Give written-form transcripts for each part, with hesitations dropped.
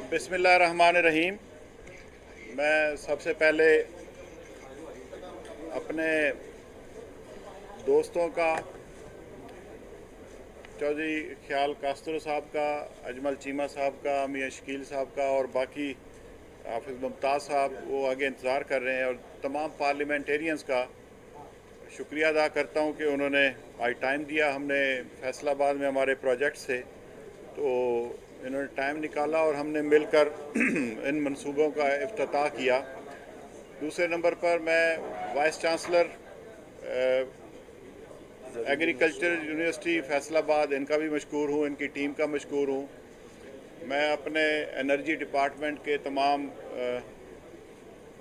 बिस्मिल्लाहिर्रहमानिर्रहीम। मैं सबसे पहले अपने दोस्तों का, चौधरी ख्याल कास्तर साहब का, अजमल चीमा साहब का, मियां शकील साहब का और बाकी हाफिज़ मुमताज़ साहब वो आगे इंतज़ार कर रहे हैं, और तमाम पार्लियामेंटेरियंस का शुक्रिया अदा करता हूँ कि उन्होंने आज टाइम दिया। हमने फैसलाबाद में हमारे प्रोजेक्ट से तो इन्होंने टाइम निकाला और हमने मिलकर इन मंसूबों का इफ्तिताह किया। दूसरे नंबर पर मैं vice chancellor agriculture university Faisalabad, इनका भी मशकूर हूँ, इनकी टीम का मशकूर हूँ। मैं अपने एनर्जी डिपार्टमेंट के तमाम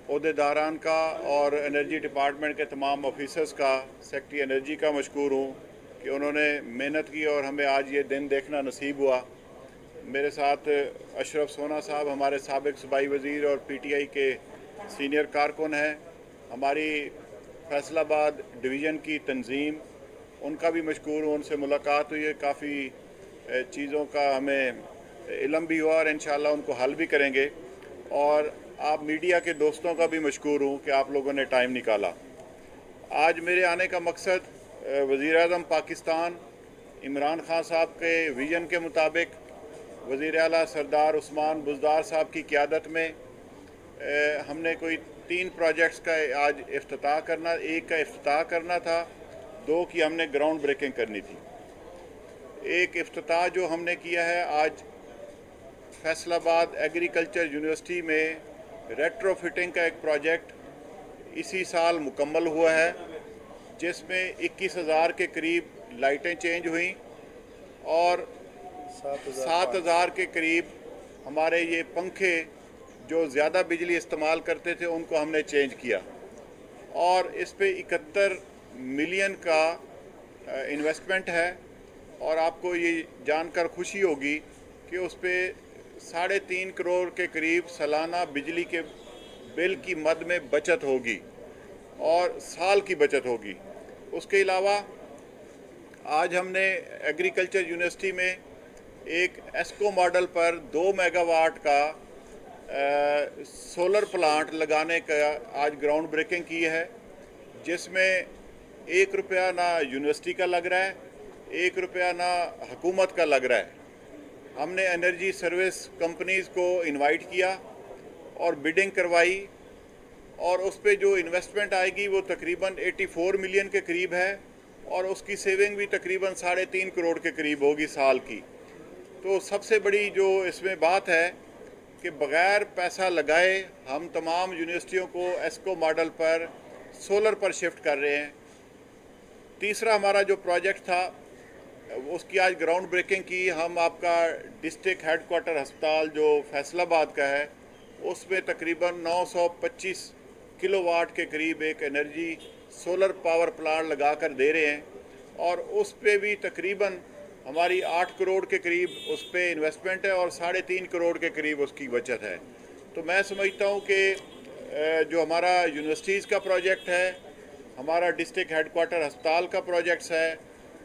ओहदेदारान का और एनर्जी डिपार्टमेंट के तमाम ऑफिसर्स का, सेक्रेटरी एनर्जी का मशकूर हूँ कि उन्होंने मेहनत की और हमें आज ये दिन देखना नसीब हुआ। मेरे साथ अशरफ सोना साहब हमारे साबिक सूबाई वज़ीर और पीटीआई के सीनियर कारकुन हैं। हमारी फैसलाबाद डिवीज़न की तंजीम, उनका भी मशकूर हूँ, उनसे मुलाकात हुई है, काफ़ी चीज़ों का हमें इल्म भी हुआ और इंशाअल्लाह उनको हल भी करेंगे। और आप मीडिया के दोस्तों का भी मशकूर हूँ कि आप लोगों ने टाइम निकाला। आज मेरे आने का मकसद वज़ीर-ए-आज़म पाकिस्तान इमरान खान साहब के विज़न के मुताबिक वज़ीर आला सरदार उस्मान बुज़दार साहब की क़ियादत में हमने कोई 3 प्रोजेक्ट्स का आज इफ्तिताह करना, एक का इफ्तिताह करना था, 2 की हमने ग्राउंड ब्रेकिंग करनी थी। एक इफ्तिताह जो हमने किया है आज फैसलाबाद एग्रीकल्चर यूनिवर्सिटी में, रेट्रोफिटिंग का एक प्रोजेक्ट इसी साल मुकम्मल हुआ है, जिसमें 21,000 के करीब लाइटें चेंज हुई और 7,000 के करीब हमारे ये पंखे जो ज़्यादा बिजली इस्तेमाल करते थे उनको हमने चेंज किया। और इस पे 71 मिलियन का इन्वेस्टमेंट है। और आपको ये जानकर खुशी होगी कि उस पे 3.5 करोड़ के करीब सालाना बिजली के बिल की मद में बचत होगी और साल की बचत होगी। उसके अलावा आज हमने एग्रीकल्चर यूनिवर्सिटी में एक एस्को मॉडल पर 2 मेगावाट का सोलर प्लांट लगाने का आज ग्राउंड ब्रेकिंग की है, जिसमें 1 रुपया ना यूनिवर्सिटी का लग रहा है, 1 रुपया ना हुकूमत का लग रहा है। हमने एनर्जी सर्विस कंपनीज़ को इनवाइट किया और बिडिंग करवाई, और उस पे जो इन्वेस्टमेंट आएगी वो तकरीबन 84 मिलियन के करीब है और उसकी सेविंग भी तकरीबन 3.5 करोड़ के करीब होगी साल की। तो सबसे बड़ी जो इसमें बात है कि बग़ैर पैसा लगाए हम तमाम यूनिवर्सिटियों को एस्को मॉडल पर सोलर पर शिफ्ट कर रहे हैं। तीसरा हमारा जो प्रोजेक्ट था उसकी आज ग्राउंड ब्रेकिंग की। हम आपका डिस्ट्रिक्ट हेडक्वार्टर अस्पताल जो फैसलाबाद का है, उसमें तकरीबन 925 किलोवाट के करीब एक एनर्जी सोलर पावर प्लांट लगा कर दे रहे हैं, और उस पे भी तकरीबन हमारी 8 करोड़ के करीब उस पर इन्वेस्टमेंट है और 3.5 करोड़ के करीब उसकी बचत है। तो मैं समझता हूँ कि जो हमारा यूनिवर्सिटीज़ का प्रोजेक्ट है, हमारा डिस्ट्रिक्ट हेडक्वार्टर अस्पताल का प्रोजेक्ट्स है,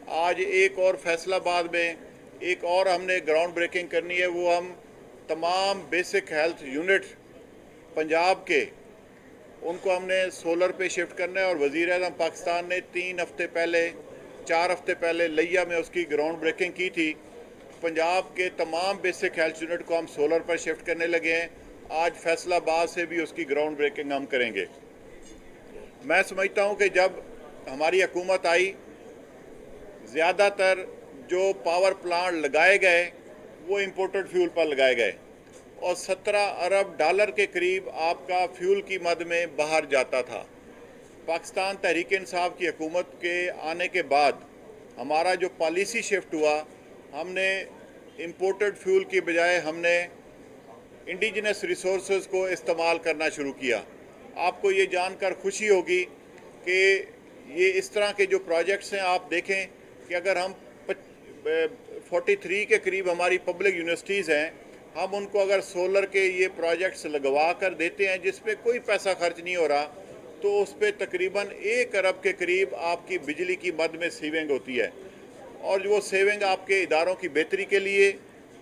आज एक और फैसलाबाद में एक और हमने ग्राउंड ब्रेकिंग करनी है। वो हम तमाम बेसिक हेल्थ यूनिट पंजाब के, उनको हमने सोलर पे शिफ्ट करना है। और वज़ीर-ए-आज़म पाकिस्तान ने 4 हफ्ते पहले लिया में उसकी ग्राउंड ब्रेकिंग की थी। पंजाब के तमाम बेसिक हेल्थ यूनिट को हम सोलर पर शिफ्ट करने लगे हैं। आज फैसलाबाद से भी उसकी ग्राउंड ब्रेकिंग हम करेंगे। मैं समझता हूँ कि जब हमारी हुकूमत आई, ज़्यादातर जो पावर प्लांट लगाए गए वो इम्पोर्टेड फ्यूल पर लगाए गए और 17 अरब डॉलर के करीब आपका फ्यूल की मद में बाहर जाता था। पाकिस्तान तहरीक इंसाफ की हुकूमत के आने के बाद हमारा जो पॉलिसी शिफ्ट हुआ, हमने इम्पोर्टेड फ्यूल की बजाय हमने इंडिजिनस रिसोर्सेज को इस्तेमाल करना शुरू किया। आपको ये जानकर खुशी होगी कि ये इस तरह के जो प्रोजेक्ट्स हैं, आप देखें कि अगर हम 43 के करीब हमारी पब्लिक यूनिवर्सिटीज़ हैं, हम उनको अगर सोलर के ये प्रोजेक्ट्स लगवा कर देते हैं जिसपे कोई पैसा खर्च नहीं हो रहा, तो उस पर तकरीबन 1 अरब के करीब आपकी बिजली की मद में सेविंग होती है। और वो सेविंग आपके इदारों की बेहतरी के लिए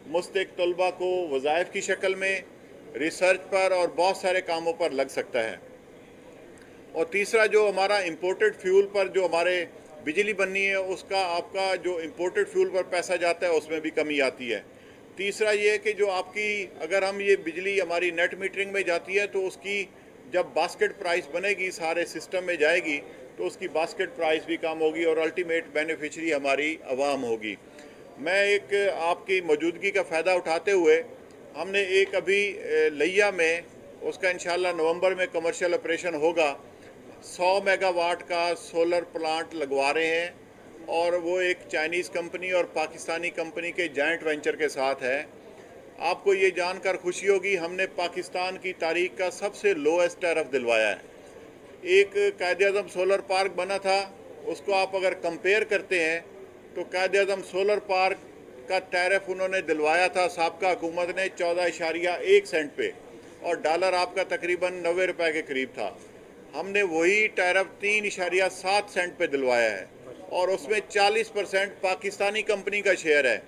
मुस्तक तलबा को वज़ाइफ की शक्ल में, रिसर्च पर और बहुत सारे कामों पर लग सकता है। और तीसरा, जो हमारा इंपोर्टेड फ्यूल पर जो हमारे बिजली बननी है, उसका आपका जो इंपोर्टेड फ्यूल पर पैसा जाता है उसमें भी कमी आती है। तीसरा ये कि जो आपकी, अगर हम ये बिजली हमारी नेट मीटरिंग में जाती है तो उसकी जब बास्केट प्राइस बनेगी, सारे सिस्टम में जाएगी, तो उसकी बास्केट प्राइस भी कम होगी और अल्टीमेट बेनिफिशरी हमारी आवाम होगी। मैं एक आपकी मौजूदगी का फ़ायदा उठाते हुए, हमने एक अभी लिया में, उसका इंशाल्लाह नवंबर में कमर्शियल ऑपरेशन होगा, 100 मेगावाट का सोलर प्लांट लगवा रहे हैं और वो एक चाइनीज़ कंपनी और पाकिस्तानी कंपनी के जॉइंट वेंचर के साथ है। आपको ये जानकर खुशी होगी, हमने पाकिस्तान की तारीख का सबसे लोएस्ट टैरिफ दिलवाया है। एक कायद-ए-आज़म सोलर पार्क बना था, उसको आप अगर कंपेयर करते हैं तो कायद-ए-आज़म सोलर पार्क का टैरिफ उन्होंने दिलवाया था साबका हुकूमत ने 14.1 सेंट पे, और डॉलर आपका तकरीबन 90 रुपए के करीब था। हमने वही टैरिफ 3.7 सेंट पे दिलवाया है और उसमें 40% पाकिस्तानी कंपनी का शेयर है,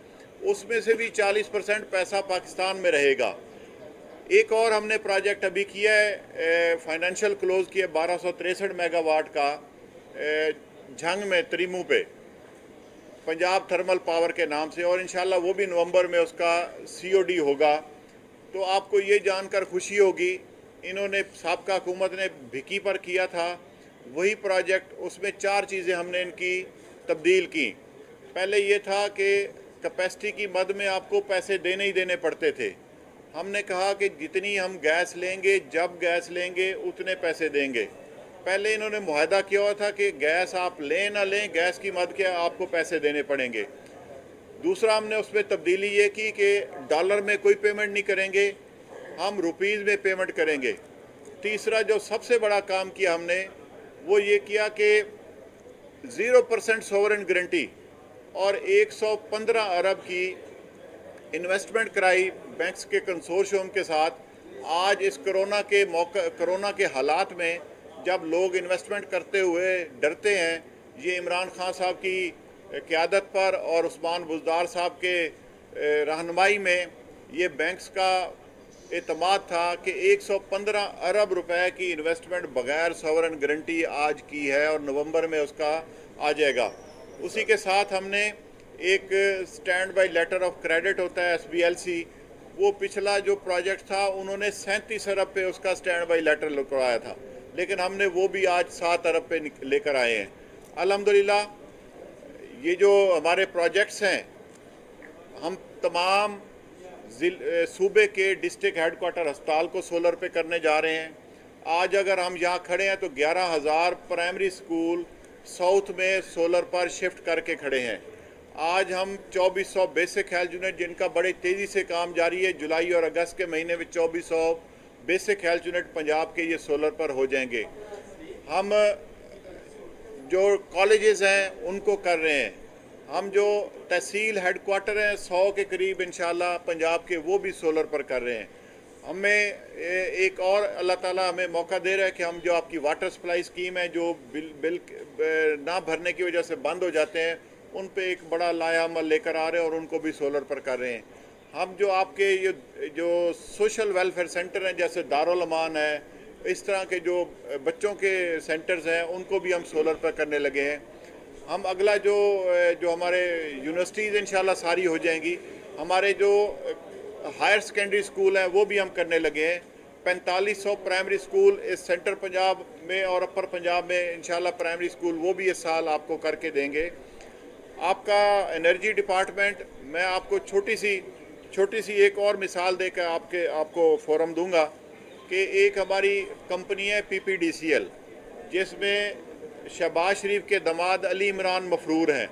उसमें से भी 40% पैसा पाकिस्तान में रहेगा। एक और हमने प्रोजेक्ट अभी किया है, फाइनेंशियल क्लोज किया 1263 मेगावाट का झंग में त्रिमू पे, पंजाब थर्मल पावर के नाम से, और इंशाल्लाह वो भी नवंबर में उसका COD होगा। तो आपको ये जानकर खुशी होगी, इन्होंने साबका हुकूमत ने भिकी पर किया था वही प्रोजेक्ट, उसमें 4 चीज़ें हमने इनकी तब्दील की। पहले ये था कि कैपेसिटी की मद में आपको पैसे देने ही देने पड़ते थे। हमने कहा कि जितनी हम गैस लेंगे, जब गैस लेंगे, उतने पैसे देंगे। पहले इन्होंने मुआहदा किया हुआ था कि गैस आप लें ना लें, गैस की मद के आपको पैसे देने पड़ेंगे। दूसरा, हमने उसमें तब्दीली ये की कि डॉलर में कोई पेमेंट नहीं करेंगे, हम रुपीज़ में पेमेंट करेंगे। तीसरा, जो सबसे बड़ा काम किया हमने, वो ये किया कि 0% सोवरेन गारंटी और 115 अरब की इन्वेस्टमेंट कराई बैंक्स के कंसोर्शियम के साथ। आज इस कोरोना के हालात में जब लोग इन्वेस्टमेंट करते हुए डरते हैं, ये इमरान खान साहब की क़यादत पर और उस्मान बुज़दार साहब के रहनुमाई में ये बैंक्स का एतमाद था कि 115 अरब रुपए की इन्वेस्टमेंट बग़ैर सॉवरेन गारंटी आज की है और नवंबर में उसका आ जाएगा। उसी के साथ हमने एक standby letter of credit होता है SBLC, वो पिछला जो प्रोजेक्ट था उन्होंने 37 अरब पे उसका स्टैंड बाई लेटर करवाया था, लेकिन हमने वो भी आज 7 अरब पे लेकर आए हैं। अल्हम्दुलिल्लाह, ये जो हमारे प्रोजेक्ट्स हैं, हम तमाम सूबे के डिस्ट्रिक्ट हेडक्वार्टर अस्पताल को सोलर पे करने जा रहे हैं। आज अगर हम यहाँ खड़े हैं तो 11,000 प्राइमरी स्कूल साउथ में सोलर पर शिफ्ट करके खड़े हैं। आज हम 2400 बेसिक हेल्थ यूनिट, जिनका बड़े तेज़ी से काम जारी है, जुलाई और अगस्त के महीने में 2400 बेसिक हेल्थ यूनिट पंजाब के ये सोलर पर हो जाएंगे। हम जो कॉलेजेस हैं उनको कर रहे हैं, हम जो तहसील हेडक्वार्टर हैं 100 के करीब इंशाल्लाह पंजाब के, वो भी सोलर पर कर रहे हैं। हमें एक और अल्लाह ताला हमें मौका दे रहा है कि हम जो आपकी वाटर सप्लाई स्कीम है, जो बिल ना भरने की वजह से बंद हो जाते हैं, उन पे एक बड़ा लाया अमल लेकर आ रहे हैं और उनको भी सोलर पर कर रहे हैं। हम जो आपके ये जो सोशल वेलफेयर सेंटर हैं, जैसे दारुल अमान है, इस तरह के जो बच्चों के सेंटर्स हैं, उनको भी हम सोलर पर करने लगे हैं। हम अगला जो हमारे यूनिवर्सिटीज़ इंशाल्लाह सारी हो जाएंगी, हमारे जो हायर सेकेंडरी स्कूल हैं वो भी हम करने लगे हैं। 4500 प्राइमरी स्कूल इस सेंटर पंजाब में और अपर पंजाब में इंशाल्लाह प्राइमरी स्कूल वो भी इस साल आपको करके देंगे। आपका एनर्जी डिपार्टमेंट, मैं आपको छोटी सी एक और मिसाल देकर आपको फोरम दूंगा कि एक हमारी कंपनी है PPDCL, जिसमें शहबाज शरीफ के दामाद अली इमरान मफरूर हैं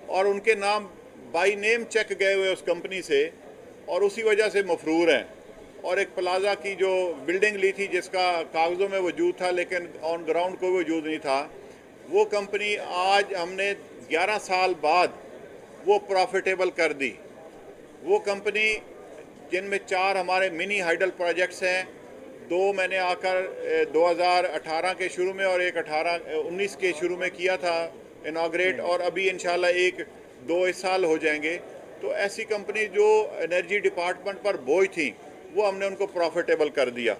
और उनके नाम बाई नेम चेक गए हुए उस कंपनी से और उसी वजह से मफरूर हैं। और एक प्लाजा की जो बिल्डिंग ली थी जिसका कागज़ों में वजूद था लेकिन ऑन ग्राउंड कोई वजूद नहीं था, वो कंपनी आज हमने 11 साल बाद वो प्रॉफिटेबल कर दी। वो कंपनी, जिनमें 4 हमारे मिनी हाइडल प्रोजेक्ट्स हैं, 2 मैंने आकर 2018 के शुरू में और एक 19 के शुरू में किया था इनाग्रेट, और अभी इंशाल्लाह 1-2 इस साल हो जाएंगे। तो ऐसी कंपनी जो एनर्जी डिपार्टमेंट पर बोझ थी वो हमने उनको प्रॉफिटेबल कर दिया।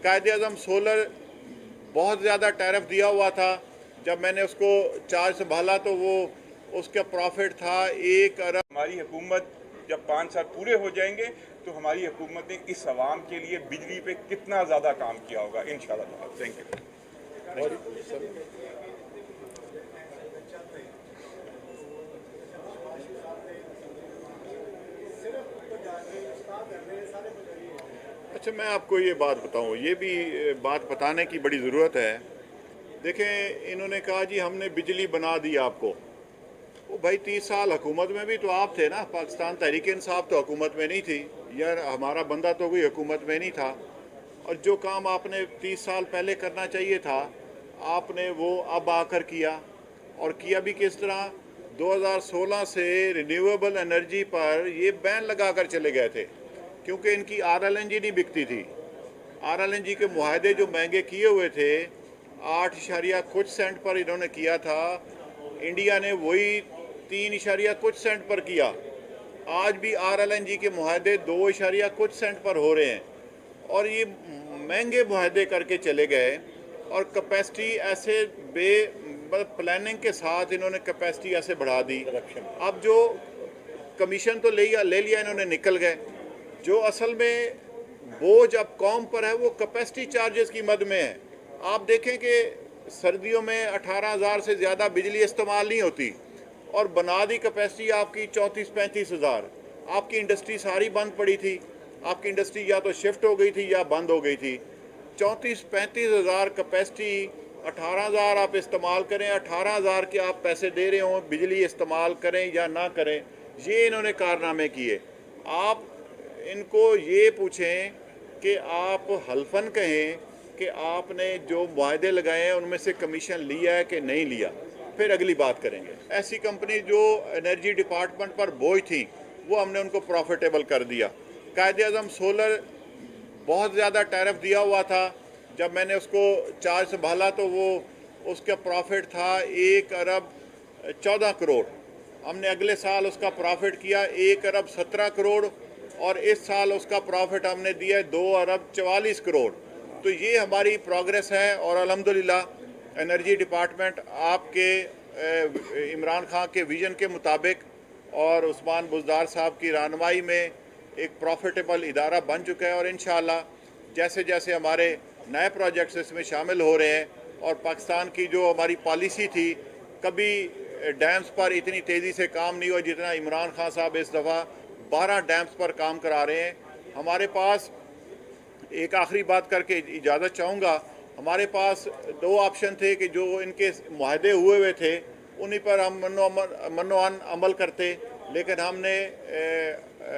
कायदे आज़म सोलर बहुत ज़्यादा टैरिफ दिया हुआ था, जब मैंने उसको चार्ज संभाला तो वो उसका प्रॉफिट था 1 अरब। हमारी हुकूमत जब 5 साल पूरे हो जाएंगे तो हमारी हुकूमत ने इस आवाम के लिए बिजली पे कितना ज़्यादा काम किया होगा इंशाल्लाह। Thank you. अच्छा, मैं आपको ये बात बताऊं, ये भी बात बताने की बड़ी ज़रूरत है। देखें, इन्होंने कहा जी हमने बिजली बना दी आपको। वो भाई 30 साल हुकूमत में भी तो आप थे ना। पाकिस्तान तहरीक इंसाफ तो हुकूमत में नहीं थी, यार हमारा बंदा तो कोई हुकूमत में नहीं था। और जो काम आपने 30 साल पहले करना चाहिए था आपने वो अब आकर किया। और किया भी किस तरह? 2016 से रिन्यूएबल एनर्जी पर ये बैन लगा कर चले गए थे, क्योंकि इनकी RLNG नहीं बिकती थी। RLNG के मुआहदे जो महंगे किए हुए थे 8 कुछ सेंट पर इन्होंने किया था, इंडिया ने वही 3 कुछ सेंट पर किया। आज भी RLNG के मुआहदे 2 कुछ सेंट पर हो रहे हैं और ये महंगे मुआहदे करके चले गए। और कैपेसिटी ऐसे प्लानिंग के साथ इन्होंने कैपेसिटी ऐसे बढ़ा दी। अब जो कमीशन तो ले लिया इन्होंने, निकल गए। जो असल में बोझ अब कौम पर है वो कैपेसिटी चार्जेस की मद में है। आप देखें कि सर्दियों में 18,000 से ज़्यादा बिजली इस्तेमाल नहीं होती और बना दी कैपेसिटी आपकी 34-35 हज़ार। आपकी इंडस्ट्री सारी बंद पड़ी थी, आपकी इंडस्ट्री या तो शिफ्ट हो गई थी या बंद हो गई थी। 34-35 हज़ार कैपेसिटी, 18,000 आप इस्तेमाल करें, 18,000 के आप पैसे दे रहे हों, बिजली इस्तेमाल करें या ना करें, ये इन्होंने कारनामे किए। आप इनको ये पूछें कि आप हल्फन कहें कि आपने जो मुआहदे लगाए हैं उनमें से कमीशन लिया है कि नहीं लिया, फिर अगली बात करेंगे। ऐसी कंपनी जो एनर्जी डिपार्टमेंट पर बोझ थी वो हमने उनको प्रॉफिटेबल कर दिया। कायदे आज़म सोलर बहुत ज़्यादा टैरिफ दिया हुआ था, जब मैंने उसको चार्ज संभाला तो वो उसका प्रॉफिट था 1 अरब 14 करोड़। हमने अगले साल उसका प्रॉफिट किया 1 अरब 17 करोड़ और इस साल उसका प्रॉफिट हमने दिया 2 अरब 44 करोड़। तो ये हमारी प्रोग्रेस है और अल्हम्दुलिल्लाह एनर्जी डिपार्टमेंट आपके इमरान खान के विज़न के मुताबिक और उस्मान बुज़दार साहब की रहनुमाई में एक प्रॉफिटेबल इदारा बन चुका है। और इंशाअल्लाह जैसे जैसे हमारे नए प्रोजेक्ट्स इसमें शामिल हो रहे हैं और पाकिस्तान की जो हमारी पॉलिसी थी, कभी डैम्स पर इतनी तेज़ी से काम नहीं हुआ जितना इमरान खान साहब इस दफ़ा 12 डैम्स पर काम करा रहे हैं। हमारे पास एक आखिरी बात करके इजाज़त चाहूँगा, हमारे पास 2 ऑप्शन थे कि जो इनके मुआहदे हुए थे उन्हीं पर हम मनो अमल करते, लेकिन हमने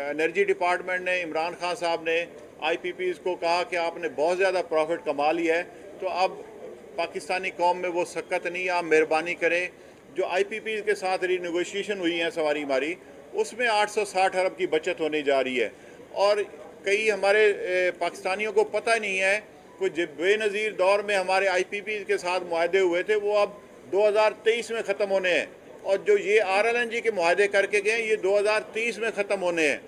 एनर्जी डिपार्टमेंट ने, इमरान खान साहब ने IPPs को कहा कि आपने बहुत ज़्यादा प्रॉफिट कमा लिया है, तो अब पाकिस्तानी कौम में वो सकत नहीं, आप मेहरबानी करें। जो IPPs के साथ रीनेगोशिएशन हुई है सवारी हमारी, उसमें 860 अरब की बचत होने जा रही है। और कई हमारे पाकिस्तानियों को पता नहीं है, कुछ बेनज़ीर दौर में हमारे IPPs के साथ मुआहदे हुए थे वो अब 2023 में ख़त्म होने हैं, और जो ये RLNG के मुआहदे करके गए ये 2030 में ख़त्म होने हैं।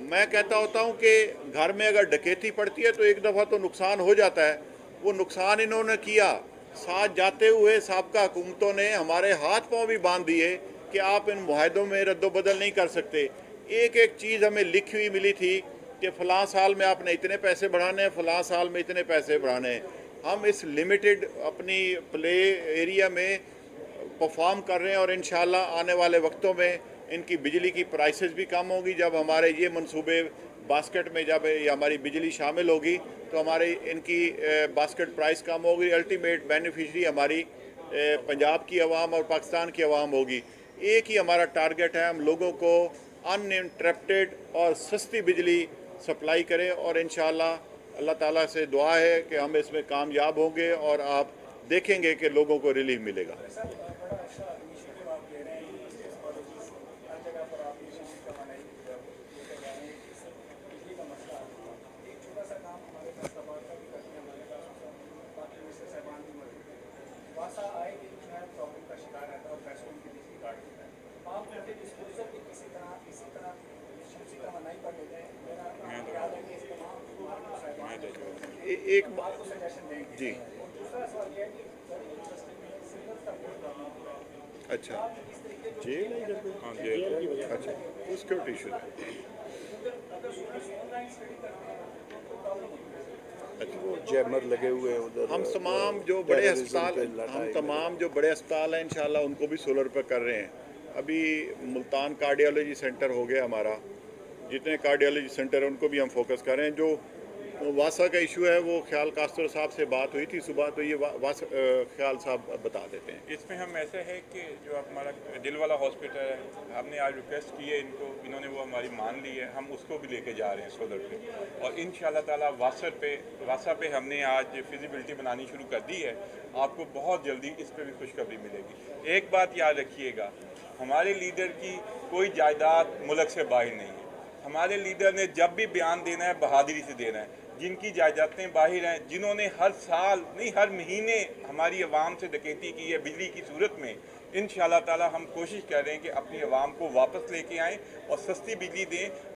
मैं कहता होता हूँ कि घर में अगर डकैती पड़ती है तो एक दफ़ा तो नुकसान हो जाता है, वो नुकसान इन्होंने किया। साथ जाते हुए साबका हुकूमतों ने हमारे हाथ पांव भी बांध दिए कि आप इन मुआहदों में रद्दोबदल नहीं कर सकते। एक एक चीज़ हमें लिखी हुई मिली थी कि फ़लाँ साल में आपने इतने पैसे बढ़ाने हैं, फ़लाँ साल में इतने पैसे बढ़ाने हैं। हम इस लिमिटेड अपनी प्ले एरिया में परफॉर्म कर रहे हैं और इंशाल्लाह आने वाले वक्तों में इनकी बिजली की प्राइसेस भी कम होगी। जब हमारे ये मंसूबे बास्केट में जब हमारी बिजली शामिल होगी तो हमारी इनकी बास्केट प्राइस कम होगी। अल्टीमेट बेनिफिशरी हमारी पंजाब की आवाम और पाकिस्तान की आवाम होगी। एक ही हमारा टारगेट है, हम लोगों को अनइंटरप्टेड और सस्ती बिजली सप्लाई करें और इंशाल्लाह अल्लाह ताला से दुआ है कि हम इसमें कामयाब होंगे और आप देखेंगे कि लोगों को रिलीफ मिलेगा। एक जी अच्छा जेल है इधर पे? हाँ जी अच्छा वो सिक्योरिटी इशू वो जैमर लगे हुए हैं उधर। हम तमाम जो बड़े टेररिज्म अस्पताल पे लड़ाई हम में। तमाम जो बड़े अस्पताल हैं इंशाल्लाह उनको भी सोलर पे कर रहे हैं। अभी मुल्तान कार्डियोलॉजी सेंटर हो गया हमारा, जितने कार्डियोलॉजी सेंटर हैं उनको भी हम फोकस कर रहे हैं। जो वासा का इशू है वो ख्याल कास्तर साहब से बात हुई थी सुबह, तो ये ख्याल साहब बता देते हैं। इसमें हम ऐसे है कि जो हमारा दिल वाला हॉस्पिटल है, हमने आज रिक्वेस्ट की है इनको, इन्होंने वो हमारी मान ली है, हम उसको भी लेके जा रहे हैं सोलर पे। और इंशाल्लाह ताला वासा पे हमने आज फिजिबिलिटी बनानी शुरू कर दी है। आपको बहुत जल्दी इस पे भी खुशखबरी मिलेगी। एक बात याद रखिएगा, हमारे लीडर की कोई जायदाद मुल्क से बाहर नहीं है। हमारे लीडर ने जब भी बयान देना है बहादुरी से देना है। जिनकी जायदादें बाहर हैं, जिन्होंने हर साल नहीं हर महीने हमारी आवाम से डकैती की है बिजली की सूरत में, इंशाल्लाह ताला हम कोशिश कर रहे हैं कि अपनी आवाम को वापस लेके आएँ और सस्ती बिजली दें।